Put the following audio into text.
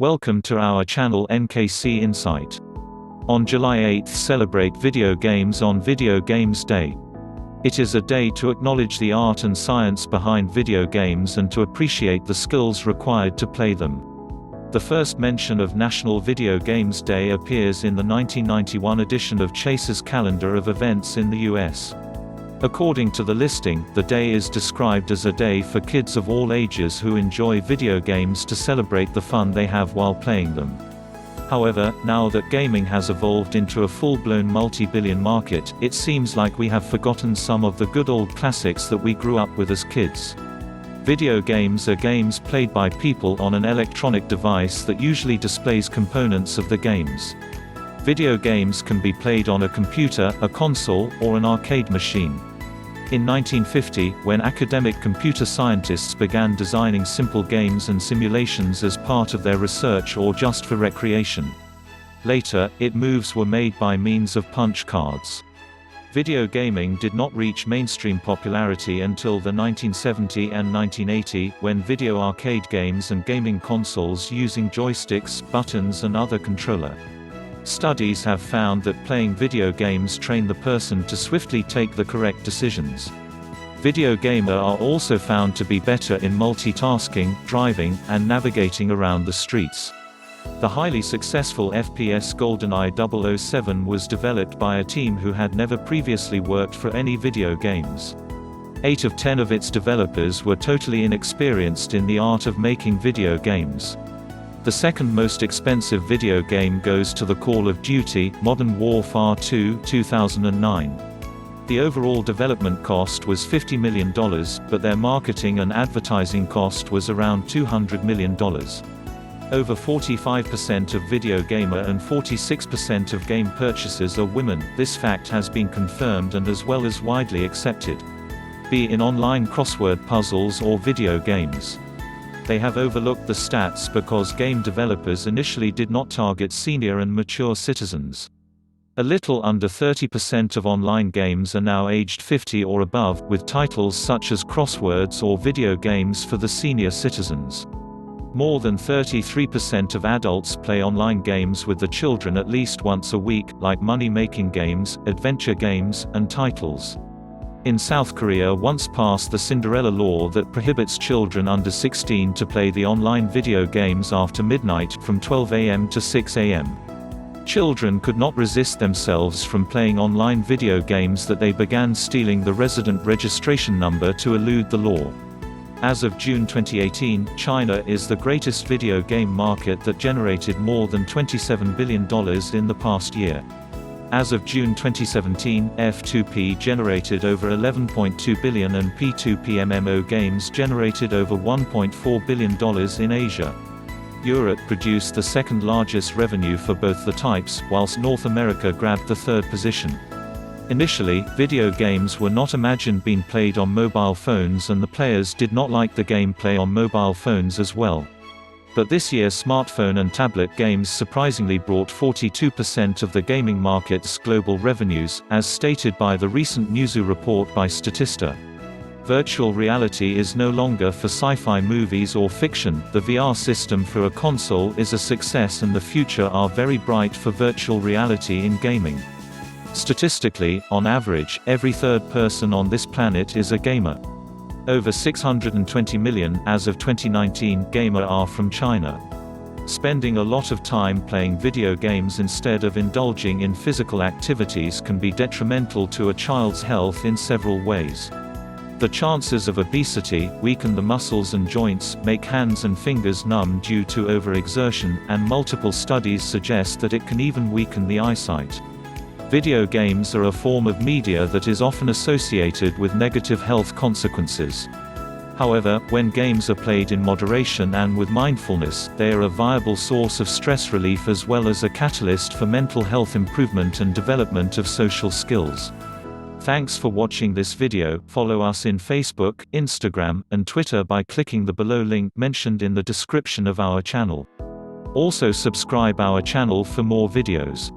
Welcome to our channel NKC Insight. On July 8 celebrate video games on Video Games Day. It is a day to acknowledge the art and science behind video games and to appreciate the skills required to play them. The first mention of National Video Games Day appears in the 1991 edition of Chase's calendar of events in the US. According to the listing, the day is described as a day for kids of all ages who enjoy video games to celebrate the fun they have while playing them. However, now that gaming has evolved into a full-blown multi-billion market, it seems like we have forgotten some of the good old classics that we grew up with as kids. Video games are games played by people on an electronic device that usually displays components of the games. Video games can be played on a computer, a console, or an arcade machine. In 1950, when academic computer scientists began designing simple games and simulations as part of their research or just for recreation. Later, moves were made by means of punch cards. Video gaming did not reach mainstream popularity until the 1970 and 1980, when video arcade games and gaming consoles using joysticks, buttons and other controller. Studies have found that playing video games train the person to swiftly take the correct decisions. Video gamers are also found to be better in multitasking, driving, and navigating around the streets. The highly successful FPS GoldenEye 007 was developed by a team who had never previously worked for any video games. 8 of 10 of its developers were totally inexperienced in the art of making video games. The second most expensive video game goes to the Call of Duty: Modern Warfare 2 2009. The overall development cost was $50 million, but their marketing and advertising cost was around $200 million. Over 45% of video gamer and 46% of game purchasers are women. This fact has been confirmed and as well as widely accepted. Be in online crossword puzzles or video games. They have overlooked the stats because game developers initially did not target senior and mature citizens. A little under 30% of online games are now aged 50 or above, with titles such as crosswords or video games for the senior citizens. More than 33% of adults play online games with the children at least once a week, like money-making games, adventure games, and titles. In South Korea once passed the Cinderella law that prohibits children under 16 to play the online video games after midnight from 12 a.m. to 6 a.m. Children could not resist themselves from playing online video games that they began stealing the resident registration number to elude the law. As of June 2018, China is the greatest video game market that generated more than $27 billion in the past year. As of June 2017, F2P generated over $11.2 billion and P2P MMO games generated over $1.4 billion in Asia. Europe produced the second largest revenue for both the types, whilst North America grabbed the third position. Initially, video games were not imagined being played on mobile phones and the players did not like the gameplay on mobile phones as well. But this year smartphone and tablet games surprisingly brought 42% of the gaming market's global revenues, as stated by the recent Newzoo report by Statista. Virtual reality is no longer for sci-fi movies or fiction. The VR system for a console is a success and the future are very bright for virtual reality in gaming. Statistically, on average, every third person on this planet is a gamer. Over 620 million, as of 2019, gamer are from China. Spending a lot of time playing video games instead of indulging in physical activities can be detrimental to a child's health in several ways. The chances of obesity, weaken the muscles and joints, make hands and fingers numb due to overexertion, and multiple studies suggest that it can even weaken the eyesight. Video games are a form of media that is often associated with negative health consequences. However, when games are played in moderation and with mindfulness, they are a viable source of stress relief as well as a catalyst for mental health improvement and development of social skills. Thanks for watching this video. Follow us in Facebook, Instagram, and Twitter by clicking the below link mentioned in the description of our channel. Also subscribe our channel for more videos.